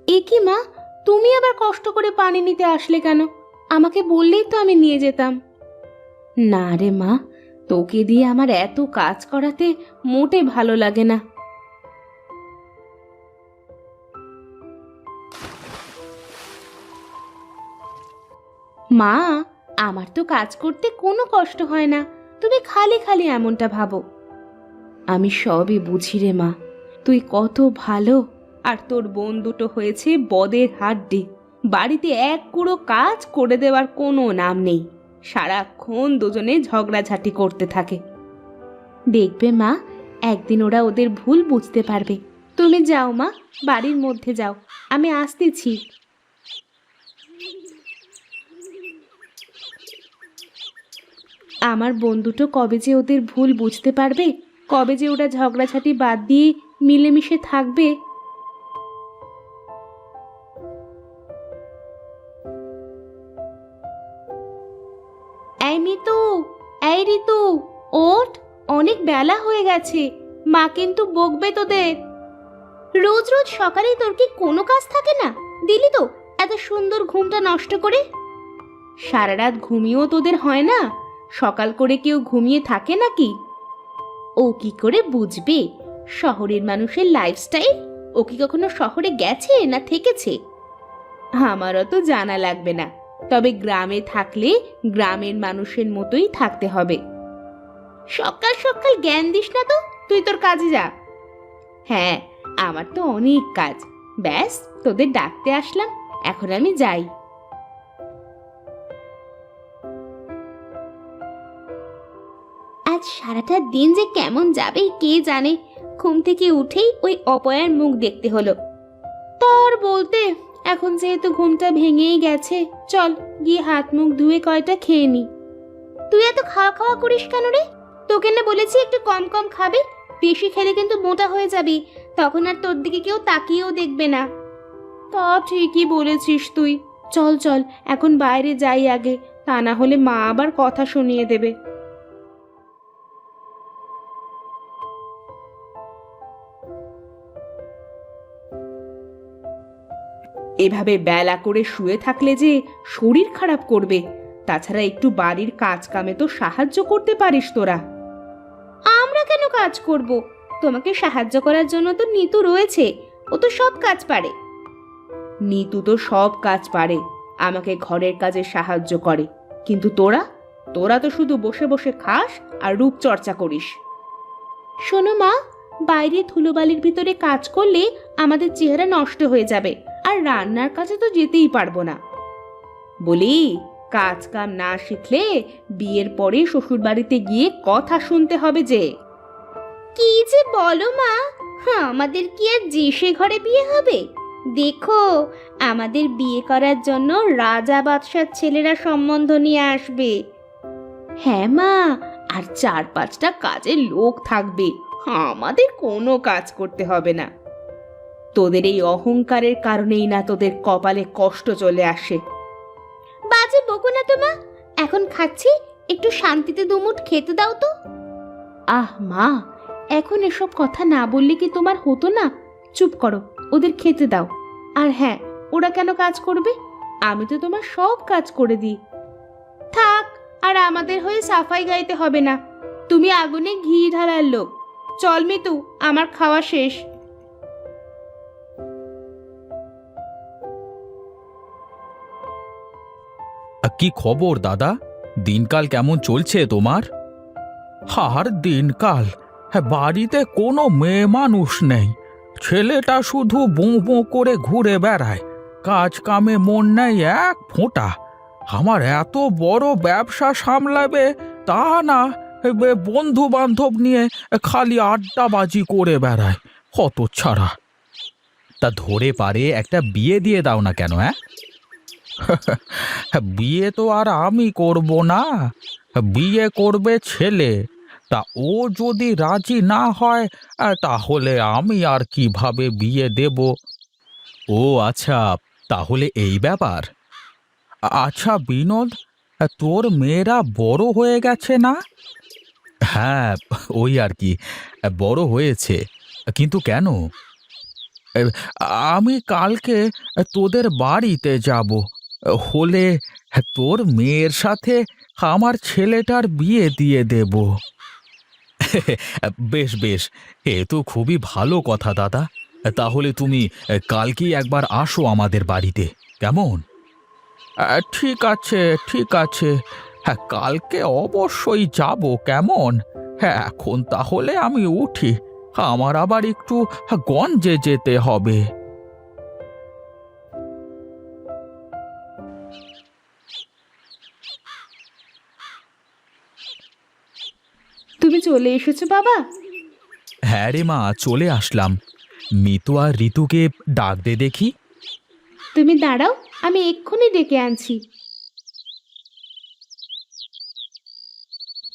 এ কি মা, তুমি আবার কষ্ট করে পানি নিতে আসলে কেন? আমাকে বললেই তো আমি নিয়ে যেতাম। না রে মা, তোকে দিয়ে আমার এত কাজ করাতে মোটে ভালো লাগে না। মা, আমার তো কাজ করতে কোনো কষ্ট হয় না, তুমি খালি খালি এমনটা ভাবো। আমি সবই বুঝি রে মা, তুই কত ভালো। আর তোর বোন দুটো হয়েছে বদের হাড্ডি, বাড়িতে এক কুড়ো কাজ করে দেওয়ার কোনো নাম নেই, সারাক্ষণ দুজনে ঝগড়াঝাটি করতে থাকে। দেখবে মা, একদিন ওরা ওদের ভুল বুঝতে পারবে। তুমি যাও মা, বাড়ির মধ্যে যাও, আমি আসতেছি। আমার বন্ধুটো কবে যে ওদের ভুল বুঝতে পারবে, কবে যে ওরা ঝগড়াঝাটি বাদ দিয়ে মিলেমিশে থাকবে। এই মিতু, এই ঋতু, ওঠ, অনেক বেলা হয়ে গেছে, মা কিন্তু বকবে তোদের। রোজ রোজ সকালে তোর কি কোনো কাজ থাকে না? দিলি তো এত সুন্দর ঘুমটা নষ্ট করে। সারা রাত ঘুমিয়েও তোদের হয় না? সকাল করে কেউ ঘুমিয়ে থাকে নাকি? ও কি করে বুঝবে শহরের মানুষের লাইফস্টাইল? ও কি কখনো শহরে গেছে না থেকেছে? আমারও তো জানা লাগবে না, তবে গ্রামে থাকলে গ্রামের মানুষের মতোই থাকতে হবে। সকাল সকাল জ্ঞান দিস না তো, তুই তোর কাজে যা। হ্যাঁ, আমার তো অনেক কাজ, ব্যাস তোদের ডাকতে আসলাম, এখন আমি যাই। আজ সারাটা দিন যে কেমন যাবে কে জানে। ঘুম থেকে উঠেই ওই অপয়ার মুখ দেখতে হলো। তার বলতে, এখন যেহেতু ঘুমটা ভেঙেই গেছে, চল গিয়ে হাত মুখ ধুয়ে কয়টা খেয়ে নি। তুই এত খাওয়া খাওয়া করিস কেন রে? তোকে না বলেছি একটু কম কম খাবে, বেশি খেলে কিন্তু মোটা হয়ে যাবি, তখন আর তোর দিকে কেউ তাকিয়েও দেখবে না। তা ঠিকই বলেছিস তুই, চল চল এখন বাইরে যাই আগে, তা না হলে মা আবার কথা শুনিয়ে দেবে। এভাবে বেলা করে শুয়ে থাকলে যে শরীর খারাপ করবে, তাছাড়া একটু বাড়ির কাজ কামে তো সাহায্য করতে পারিস তোরা। আমরা কেন কাজ করব? তোমাকে সাহায্য করার জন্য তো নিতু রয়েছে, ও তো সব কাজ পারে। নিতু তো সব কাজ পারে, আমাকে ঘরের কাজে সাহায্য করে, কিন্তু তোরা তোরা তো শুধু বসে বসে খাস আর রূপচর্চা করিস। শোনো মা, বাইরে ধুলোবালির ভিতরে কাজ করলে আমাদের চেহারা নষ্ট হয়ে যাবে, আর রান্নার কাছে তো যেতেই পারবো না। বলি, কাজ কাম না শিখলে বিয়ের পরে শ্বশুর বাড়িতে গিয়ে কথা শুনতে হবে যে। কি যে বলো মা, আমাদের কি আর যে সে ঘরে বিয়ে হবে? দেখো, আমাদের বিয়ে করার জন্য রাজা বাদশার ছেলেরা সম্বন্ধ নিয়ে আসবে। হ্যাঁ মা, আর 4-5টা কাজের লোক থাকবে, আমাদের কোনো কাজ করতে হবে না। তোদের এই অহংকারের কারণেই না তোদের কপালে কষ্ট চলে আসে। বাজে বকো না তো মা, এখন খাচ্ছি, একটু শান্তিতে দুমুঠ খেতে দাও তো। আহ মা, এখন এসব কথা না বললে কি তোমার হতো না? চুপ করো, ওদের খেতে দাও। আর হ্যাঁ, ওরা কেন কাজ করবে? আমি তো তোমার সব কাজ করে দিই। থাক, আর আমাদের হয়ে সাফাই গাইতে হবে না, তুমি আগুনে ঘি ঢালার লোক। চল মিতু, আমার খাওয়া শেষ। কি খবর দাদা? দিনকাল কেমন চলছে তোমার? আর দিনকাল, বাড়িতে কোনো মেয়ে মানুষ নেই, ছেলেটা শুধু বোঁ বোঁ করে ঘুরে বেড়ায়, কাজ কামে মন নেই এক ফোঁটা। আমার এত বড় ব্যবসা সামলাবে তা না, বন্ধু বান্ধব নিয়ে খালি আড্ডাবাজি করে বেড়ায়, হতচ্ছাড়া। তা ধরে পারে একটা বিয়ে দিয়ে দাও না কেন? বিয়ে তো আর আমি করব না, বিয়ে করবে ছেলে। তা ও যদি রাজি না হয়, তাহলে আমি আর কিভাবে বিয়ে দেব? ও আচ্ছা, তাহলে এই ব্যাপার। আচ্ছা বিনোদ, তোর মেয়েরা বড় হয়ে গেছে না? হ্যাঁ, ওই আর কি, বড় হয়েছে। কিন্তু কেন? এ, আমি কালকে তোদের বাড়িতে যাব, হলে তোর মেয়ের সাথে আমার ছেলেটার বিয়ে দিয়ে দেব। বেশ বেশ, এ তো খুবই ভালো কথা দাদা। তাহলে তুমি কালকেই একবার আসো আমাদের বাড়িতে, কেমন? ঠিক আছে, ঠিক আছে। হ্যাঁ, কালকে অবশ্যই যাব, কেমন? হ্যাঁ, এখন তাহলে আমি উঠি, আমার আবার একটু গঞ্জে যেতে হবে। তুমি চলে এসেছো বাবা? হ্যাঁ রে মা, চলে আসলাম। মিতু আর ঋতুকে ডাক দে দেখি। তুমি দাঁড়াও, আমি এক্ষুনি ডেকে আনছি।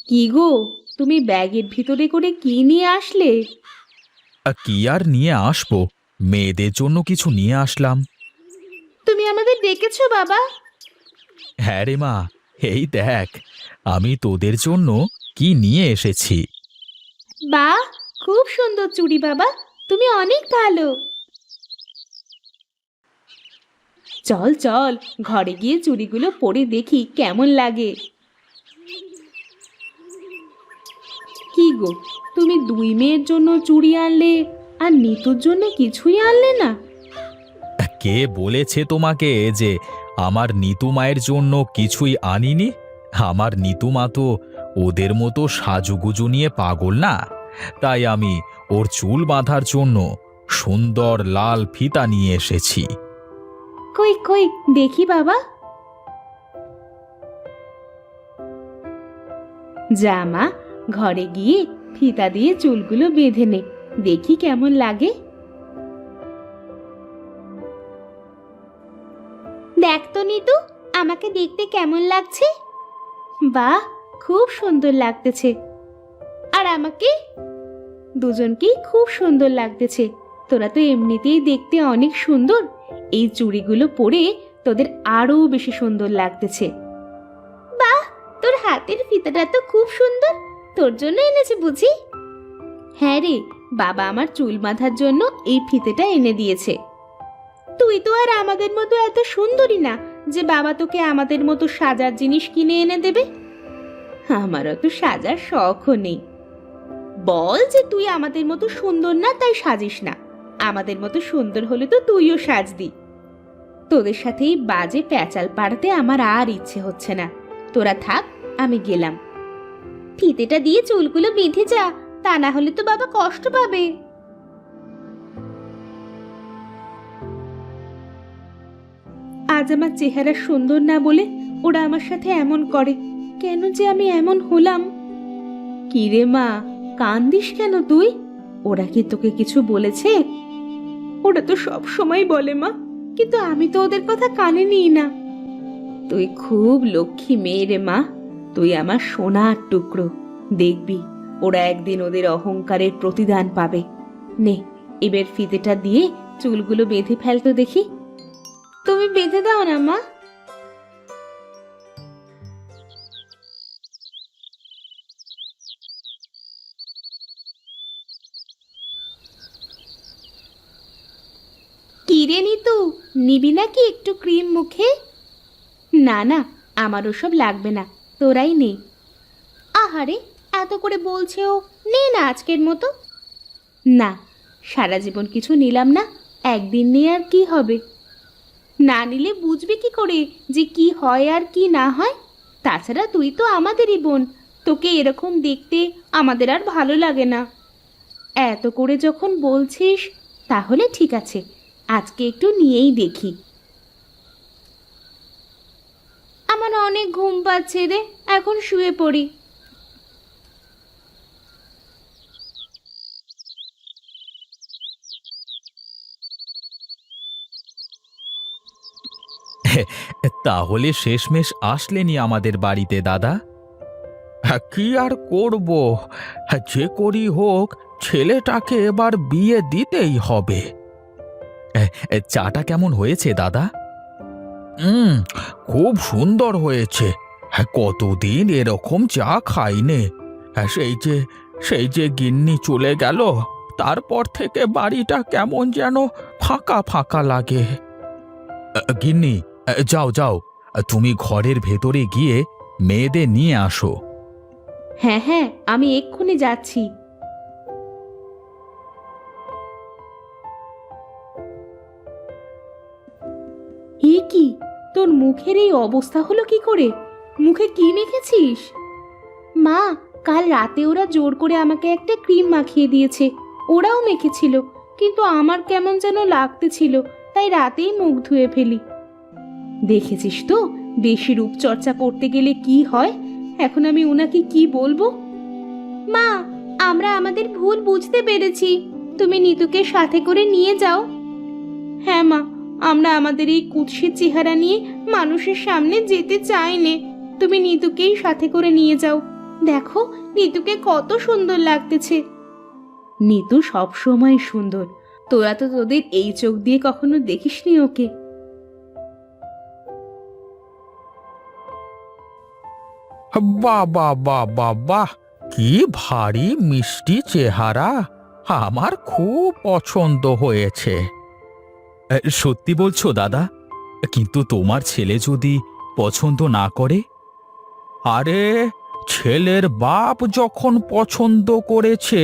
কি গো, তুমি ব্যাগের ভিতরে করে কি নিয়ে আসলে? কি আর নিয়ে আসবো, মেয়েদের জন্য কিছু নিয়ে আসলাম। তুমি আমাদের ডেকেছো বাবা? হ্যাঁ রে মা, এই দেখ আমি তোদের জন্য কি নিয়ে এসেছি। বাহ, খুব সুন্দর চুড়ি বাবা, তুমি অনেক ভালো। চল চল, ঘরে গিয়ে চুড়িগুলো পরে দেখি কেমন লাগে। কি গো, তুমি দুই মেয়ের জন্য চুড়ি আনলে আর নিতুর জন্য কিছুই আনলে না? কে বলেছে তোমাকে যে আমার নিতু মায়ের জন্য কিছুই আনিনি? আমার নিতু মা তো ওদের মতো সাজুগুজু নিয়ে পাগল না, তাই আমি ওর চুল বাঁধার জন্য সুন্দর লাল ফিতা নিয়ে এসেছি। কই কই দেখি বাবা। যা মা, ঘরে গিয়ে ফিতা দিয়ে চুলগুলো বেঁধে নে, দেখি কেমন লাগে। দেখ তো নিতু, আমাকে দেখতে কেমন লাগছে? বাহ, খুব সুন্দর লাগতেছে। আর আমাকে? দুজনকেই খুব সুন্দর লাগতেছে। তোরা তো এমনিতেই দেখতে অনেক সুন্দর, এই চুড়িগুলো পরে তোদের আরো বেশি সুন্দর লাগতেছে। বাহ, তোর হাতের ফিতাটা তো খুব সুন্দর, তোর জন্য এনেছে বুঝি? হ্যাঁ রে, বাবা আমার চুল বাঁধার জন্য এই ফিতেটা এনে দিয়েছে। তুই তো আর আমাদের মতো এত সুন্দরী না যে বাবা তোকে আমাদের মতো সাজার জিনিস কিনে এনে দেবে। আমারও তো সাজার শখও নেই। বল যে তুই আমাদের মতো সুন্দর না তাই সাজিস না, আমাদের মতো সুন্দর হলে তো তুইও সাজদি। তোদের সাথে এই বাজে প্যাচাল পাড়াতে আমার আর ইচ্ছে হচ্ছে না, তোরা থাক, আমি গেলাম। ফিতেটা দিয়ে চুলগুলো বেঁধে যা, তা না হলে তো বাবা কষ্ট পাবে। আজ আমার চেহারা সুন্দর না বলে ওরা আমার সাথে এমন করে, কেন যে আমি এমন হলাম? কি রে মা, কান্দিস কেন তুই? ওরা কি তোকে কিছু বলেছে? ওরা তো সব সময় বলে মা, কিন্তু আমি তো ওদের কথা কানে নিই না। তুই খুব লক্ষ্মী মেয়ে রে মা, তুই আমার সোনার টুকরো। দেখবি ওরা একদিন ওদের অহংকারের প্রতিদান পাবে। নে, এবার ফিতেটা দিয়ে চুলগুলো বেঁধে ফেলতো দেখি। তুমি বেঁধে দাও না মা। কিরে নিতু, নিবি নাকি একটু ক্রিম মুখে? না না, আমার ওসব লাগবে না, তোরাই নে। আহারে, এত করে বলছেও, নে না আজকের মতো। না, সারা জীবন কিছু নিলাম না, একদিন নিয়ে আর কি হবে? না নিলে বুঝবি কি করে যে কি হয় আর কি না হয়? তাছাড়া তুই তো আমাদেরই বোন, তোকে এরকম দেখতে আমাদের আর ভালো লাগে না। এত করে যখন বলছিস, তাহলে ঠিক আছে, আজকে একটু নিয়েই দেখি। আমার অনেক ঘুম পাচ্ছে রে, এখন শুয়ে পড়ি। তাহলে শেষমেশ আসলেনি আমাদের বাড়িতে দাদা? কি আর করব, যে করি হোক ছেলেটাকে এবার বিয়ে দিতেই হবে। চাটা কেমন হয়েছে দাদা? হুম, খুব সুন্দর হয়েছে। কতদিন এরকম চা খাইনে। সেই যে গিন্নি চলে গেল, তারপর থেকে বাড়িটা কেমন যেন ফাঁকা ফাঁকা লাগে। গিন্নি, যাও যাও, তুমি ঘরের ভেতরে গিয়ে মেয়েদের নিয়ে আসো। হ্যাঁ হ্যাঁ, আমি এক্ষুনি যাচ্ছি। এ কি, তোর মুখের এই অবস্থা হলো কি করে? মুখে কি মেখেছিস? মা, কাল রাতে ওরা জোর করে আমাকে একটা ক্রিম মাখিয়ে দিয়েছে। ওরাও মেখেছিল, কিন্তু আমার কেমন যেন লাগতেছিল, তাই রাতেই মুখ ধুয়ে ফেলি। দেখেছিস তো, বেশি রূপচর্চা করতে গেলে কি হয়। এখন আমি ওনাকে কি বলবো? মা, আমরা আমাদের ভুল বুঝতে পেরেছি, তুমি নিতুকে সাথে করে নিয়ে যাও। হ্যাঁ মা, আমরা আমাদের এই কুৎসিত চেহারা নিয়ে মানুষের সামনে যেতে চাই নে। তুমি নিতুকেই সাথে করে নিয়ে যাও। দেখো, নিতুকে কত সুন্দর লাগতেছে। নিতু সব সময় সুন্দর, তোরা তো তোদের এই চোখ দিয়ে কখনো দেখিসনি ওকে। বাহ বাহ বাহ বাহ বাহ, কি ভারী মিষ্টি চেহারা, আমার খুব পছন্দ হয়েছে। সত্যি বলছো দাদা? কিন্তু তোমার ছেলে যদি পছন্দ না করে? আরে, ছেলের বাপ যখন পছন্দ করেছে,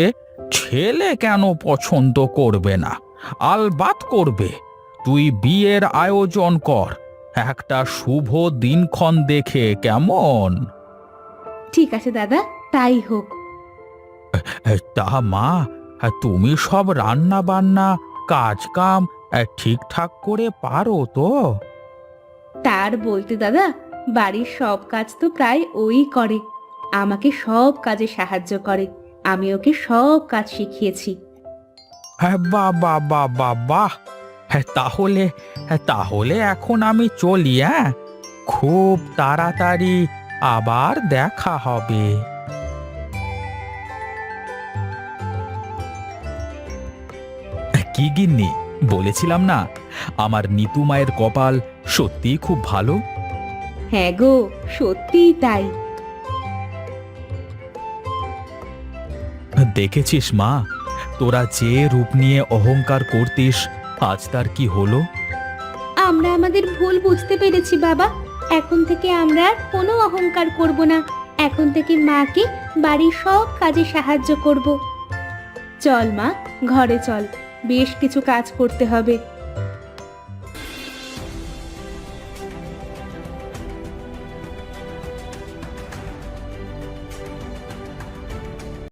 ছেলে কেন পছন্দ করবে না? আলবাত করবে। তুই বিয়ের আয়োজন কর, একটা শুভ দিনক্ষণ দেখে, কেমন? ঠিক আছে দাদা, তাই হোক। তা মা, তুমি সব রান্না বান্না কাজ কাম ঠিকঠাক করে পারো তো? তার বলতে দাদা, বাড়ির সব কাজ তো প্রায় ওই করে। আমাকে সব কাজে সাহায্য করে, আমি ওকে সব কাজ শিখিয়েছি। হ্যাঁ, বাহ বাহ বাহ বাহ বাহ। তাহলে তাহলে এখন আমি চলি। হ্যাঁ, খুব তাড়াতাড়ি আবার দেখা হবে। কি গিন্নি, বলেছিলাম না আমার নিতু মায়ের কপাল সত্যিই খুব ভালো? হ্যাঁ গো, সত্যিই তাই। দেখেছিস মা, তোরা যে রূপ নিয়ে অহংকার করতিস, আজ তার কি হলো? আমরা আমাদের ভুল বুঝতে পেরেছি বাবা। এখন থেকে আমরা আর কোনো অহংকার করব না। এখন থেকে মাকে বাড়ির সব কাজে সাহায্য করব। চল মা, ঘরে চল, বেশ কিছু কাজ করতে হবে।